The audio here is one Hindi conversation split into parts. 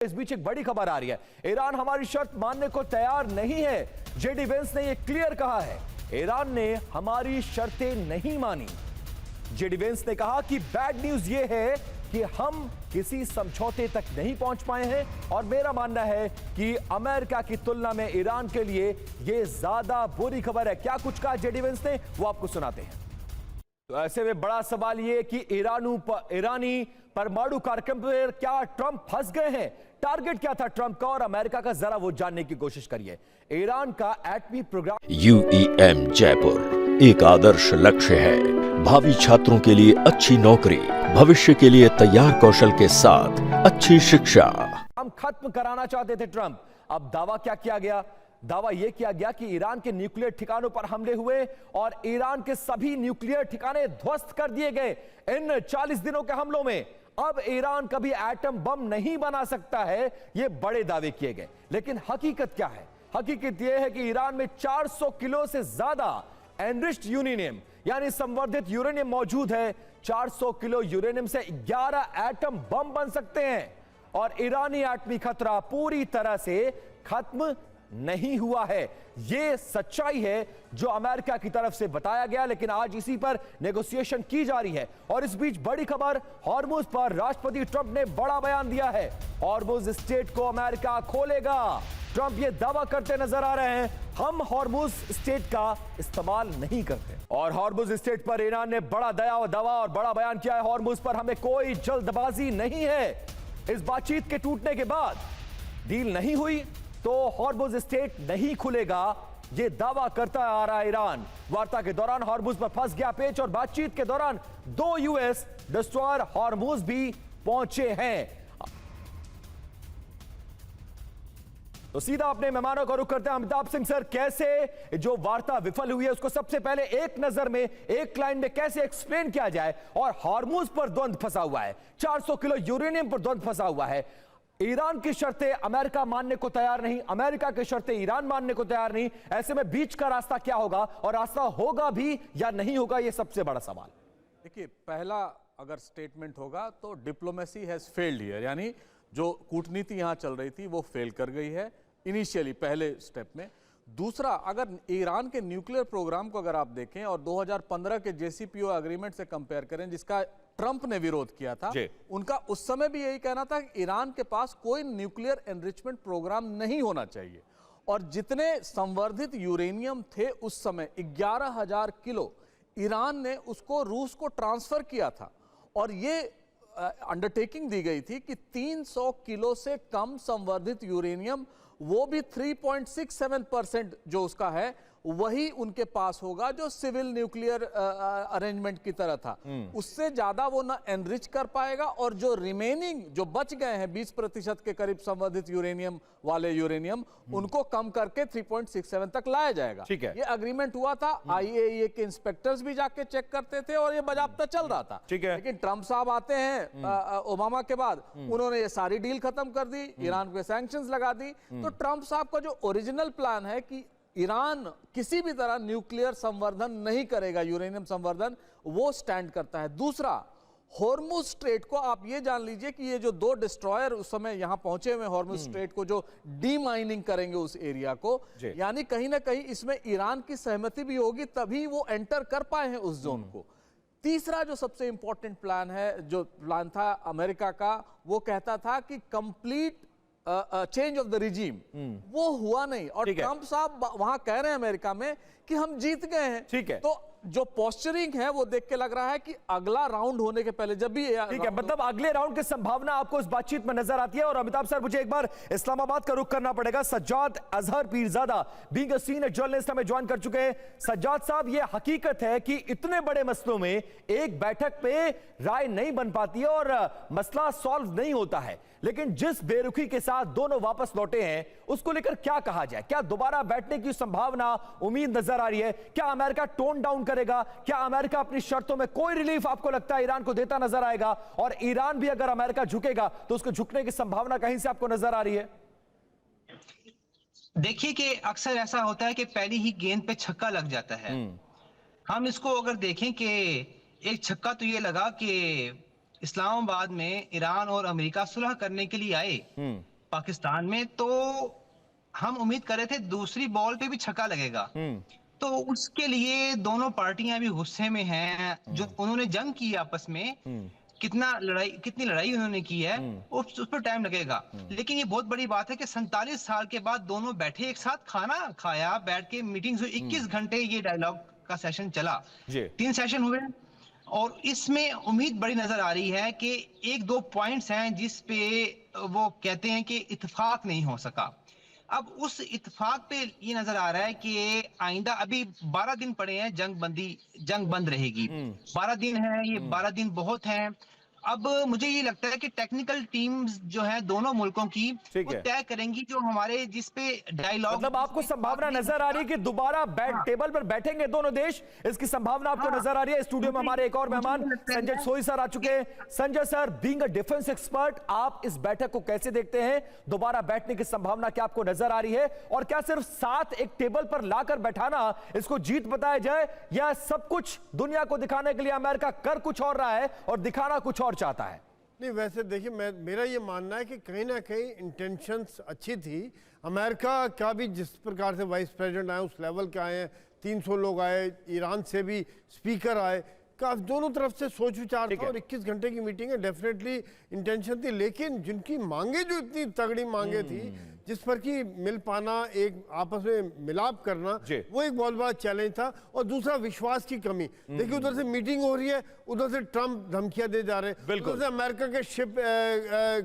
इस बीच एक बड़ी खबर आ रही है, ईरान हमारी शर्त मानने को तैयार नहीं है। जेडी वेंस ने यह क्लियर कहा है, ईरान ने हमारी शर्तें नहीं मानी। जेडी वेंस ने कहा कि बैड न्यूज यह है कि हम किसी समझौते तक नहीं पहुंच पाए हैं और मेरा मानना है कि अमेरिका की तुलना में ईरान के लिए यह ज्यादा बुरी खबर है। क्या कुछ कहा जेडी वेंस ने, वो आपको सुनाते हैं। तो ऐसे में बड़ा सवाल यह कि ईरानी परमाणु कार्यक्रम पर क्या ट्रंप फंस गए हैं? टारगेट क्या था ट्रंप का और अमेरिका का, जरा वो जानने की कोशिश करिए। ईरान का एटमी प्रोग्राम। UEM जयपुर एक आदर्श लक्ष्य है। भावी छात्रों के लिए अच्छी नौकरी, भविष्य के लिए तैयार कौशल के साथ अच्छी शिक्षा। हम खत्म कराना चाहते थे ट्रंप। अब दावा क्या किया गया? दावा यह किया गया कि ईरान के न्यूक्लियर ठिकानों पर हमले हुए और ईरान के सभी न्यूक्लियर ठिकाने ध्वस्त कर दिए गए। इन 40 दिनों के हमलों में अब ईरान कभी एटम बम नहीं बना सकता है, यह बड़े दावे किए गए। लेकिन हकीकत क्या है? हकीकत यह है कि ईरान में 400 किलो से ज्यादा एनरिच्ड यूरेनियम यानी संवर्धित यूरेनियम मौजूद है। 400 किलो यूरेनियम से 11 एटम बम बन सकते हैं और ईरानी एटमी खतरा पूरी तरह से खत्म नहीं हुआ है। यह सच्चाई है जो अमेरिका की तरफ से बताया गया, लेकिन आज इसी पर नेगोशिएशन की जा रही है। और इस बीच बड़ी खबर, हॉर्मुज पर राष्ट्रपति ट्रंप ने बड़ा बयान दिया है। हॉर्मुज स्ट्रेट को अमेरिका खोलेगा। ट्रंप यह दावा करते नजर आ रहे हैं, हम हॉर्मुज स्ट्रेट का इस्तेमाल नहीं करते। और हॉर्मुज स्ट्रेट पर ईरान ने बड़ा दावा और बड़ा बयान किया है। हॉर्मुज पर हमें कोई जल्दबाजी नहीं है। इस बातचीत के टूटने के बाद डील नहीं हुई तो हॉर्मुज स्ट्रेट नहीं खुलेगा, यह दावा करता आ रहा है ईरान। वार्ता के दौरान हॉर्मुज पर फंस गया पेच और बातचीत के दौरान 2 यूएस डिस्ट्रॉयर हॉर्मुज भी पहुंचे हैं। तो सीधा अपने मेहमानों का रुख करते हैं। अमिताभ सिंह सर, कैसे जो वार्ता विफल हुई है उसको सबसे पहले एक नजर में, एक लाइन में कैसे एक्सप्लेन किया जाए? और हॉर्मुज पर द्वंद्व फंसा हुआ है, 400 किलो यूरेनियम पर द्वंद्व फंसा हुआ है। ईरान की शर्तें अमेरिका मानने को तैयार नहीं, अमेरिका की शर्तें ईरान मानने को तैयार नहीं। ऐसे में बीच का रास्ता क्या होगा और रास्ता होगा भी या नहीं होगा, यह सबसे बड़ा सवाल। देखिए, पहला अगर स्टेटमेंट होगा तो डिप्लोमेसी हैज फेल्ड हियर, यानी जो कूटनीति यहां चल रही थी वो फेल कर गई है इनिशियली पहले स्टेप में। दूसरा, अगर ईरान के न्यूक्लियर प्रोग्राम को अगर आप देखें और 2015 के JCPOA एग्रीमेंट से कंपेयर करें जिसका ट्रंप ने विरोध किया था, उनका उस समय भी यही कहना था कि ईरान के पास कोई न्यूक्लियर एनरिचमेंट प्रोग्राम नहीं होना चाहिए। और जितने संवर्धित यूरेनियम थे उस समय 11,000 किलो, ईरान ने उसको रूस को ट्रांसफर किया था और ये अंडरटेकिंग दी गई थी कि 300 किलो से कम संवर्धित यूरेनियम, वो भी 3.67% जो उसका है, वही उनके पास होगा जो सिविल न्यूक्लियर अरेंजमेंट की तरह था। उससे ज्यादा वो ना एनरिच कर पाएगा और जो रिमेनिंग जो बच गए हैं 20% के करीब संवर्धित यूरेनियम वाले यूरेनियम, उनको कम करके 3.67 तक लाया जाएगा। ये अग्रीमेंट हुआ था, IAEA के इंस्पेक्टर्स भी जाके चेक करते थे और ये बाज़ाब्ता चल रहा था। लेकिन ट्रंप साहब आते हैं ओबामा के बाद, उन्होंने ये सारी डील खत्म कर दी, ईरान पे सैंक्शंस लगा दी। तो ट्रंप साहब का जो ओरिजिनल प्लान है कि ईरान किसी भी तरह न्यूक्लियर संवर्धन नहीं करेगा, यूरेनियम संवर्धन, वो स्टैंड करता है। दूसरा, हॉर्मुज स्ट्रेट को आप ये जान लीजिए कि ये जो 2 डिस्ट्रॉयर उस समय यहां पहुंचे हुए हॉर्मुज स्ट्रेट को जो डीमाइनिंग करेंगे उस एरिया को, यानी कहीं ना कहीं इसमें ईरान की सहमति भी होगी तभी वो एंटर कर पाए हैं उस जोन को। तीसरा जो सबसे इंपॉर्टेंट प्लान है, जो प्लान था अमेरिका का, वो कहता था कि complete change of the regime, वो हुआ नहीं। और ट्रंप साहब वहां कह रहे हैं अमेरिका में कि हम जीत गए हैं। ठीक है, तो जो पोस्चरिंग है वो देख के लग रहा है कि अगला राउंड होने के पहले जब भी, ठीक है, मतलब अगले राउंड की संभावना आपको इस बातचीत में नजर आती है। और अमिताभ सर, मुझे एक बार इस्लामाबाद का रुख करना पड़ेगा। Sajjad Azhar Peerzada being a senior journalist हमें ज्वाइन कर चुके हैं। सज्जाद साहब, यह हकीकत है कि इतने बड़े मसलों में एक बैठक पे राय नहीं बन पाती है और मसला सॉल्व नहीं होता है, लेकिन जिस बेरुखी के साथ दोनों वापस लौटे हैं उसको लेकर क्या कहा जाए? क्या दोबारा बैठने की संभावना, उम्मीद नजर आ रही है? क्या अमेरिका टोन डाउन करेगा? क्या अमेरिका अपनी शर्तों में कोई रिलीफ आपको लगता है ईरान को देता नजर आएगा? और ईरान भी अगर अमेरिका झुकेगा तो उसको झुकने की संभावना कहीं से आपको नजर आ रही है? देखिए कि अक्सर ऐसा होता है कि पहली ही गेंद पे छक्का लग जाता है। हम इसको अगर देखें कि एक छक्का तो ये लगा कि इस्लामाबाद में ईरान और अमेरिका सुलह करने के लिए आए, पाकिस्तान में, तो हम उम्मीद कर रहे थे दूसरी बॉल पे भी छक्का लगेगा। तो उसके लिए दोनों पार्टियां भी गुस्से में हैं। जो उन्होंने जंग की आपस में, कितनी लड़ाई उन्होंने की है, उस पर टाइम लगेगा। लेकिन ये बहुत बड़ी बात है कि 47 साल के बाद दोनों बैठे, एक साथ खाना खाया, बैठ के मीटिंग्स हुई, 21 घंटे ये डायलॉग का सेशन चला, 3 सेशन हुए। और इसमें उम्मीद बड़ी नजर आ रही है कि 1-2 पॉइंट्स हैं जिस पे वो कहते हैं कि इत्तेफाक नहीं हो सका। अब उस इत्तेफाक पे ये नजर आ रहा है कि आइंदा अभी 12 दिन पड़े हैं, जंग बंद रहेगी। 12 दिन है, ये 12 दिन बहुत हैं। अब मुझे ये लगता है कि टेक्निकल टीम्स जो है दोनों मुल्कों की, वो तय करेंगी जो हमारे जिस पे डायलॉग। मतलब आपको संभावना नजर आ रही है कि दोबारा टेबल पर बैठेंगे दोनों देश, इसकी संभावना आपको नजर आ रही है? स्टूडियो में हमारे एक और मेहमान संजय सोई सर आ चुके हैं। Sanjay sir, being a defence expert, आप इस बैठक को कैसे देखते हैं? दोबारा बैठने की संभावना क्या आपको नजर आ रही है? और क्या सिर्फ साथ एक टेबल पर लाकर बैठाना इसको जीत बताया जाए, या सब कुछ दुनिया को दिखाने के लिए अमेरिका कर कुछ और रहा है और दिखाना कुछ और चाहता है? नहीं, वैसे देखिए, मेरा ये मानना है कि कहीं ना कहीं इंटेंशंस अच्छी थी। अमेरिका का भी जिस प्रकार से वाइस प्रेसिडेंट आए, उस लेवल के आए हैं, 300 लोग आए, ईरान से भी स्पीकर आए, का दोनों तरफ से सोच विचार था। और 21 घंटे की मीटिंग है, डेफिनेटली इंटेंशन थी। लेकिन जिनकी मांगे जो इतनी तगड़ी मांगे थी, जिस पर कि मिल पाना, एक आपस में मिलाप करना, वो एक बहुत बड़ा चैलेंज था। और दूसरा, विश्वास की कमी। देखिए, उधर से मीटिंग हो रही है, उधर से ट्रंप धमकियां दे जा रहे हैं, उधर से अमेरिका के शिप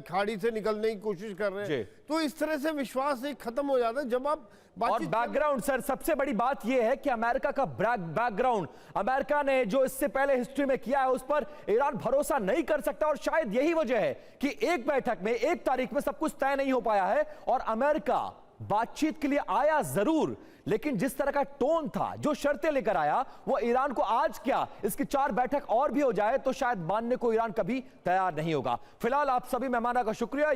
खाड़ी से निकलने की कोशिश कर रहे हैं। तो इस तरह से विश्वास एक खत्म हो जाता है जब आप। और बैकग्राउंड सर, सबसे बड़ी बात यह है कि अमेरिका का बैकग्राउंड, अमेरिका ने जो इससे पहले हिस्ट्री में किया है, उस पर ईरान भरोसा नहीं कर सकता। और शायद यही वजह है कि एक बैठक में, 1 तारीख में सब कुछ तय नहीं हो पाया है। और अमेरिका बातचीत के लिए आया जरूर, लेकिन जिस तरह का टोन था, जो शर्तें लेकर आया, वो ईरान को आज क्या, इसकी 4 बैठक और भी हो जाए तो शायद मानने को ईरान कभी तैयार नहीं होगा। फिलहाल आप सभी मेहमानों का शुक्रिया।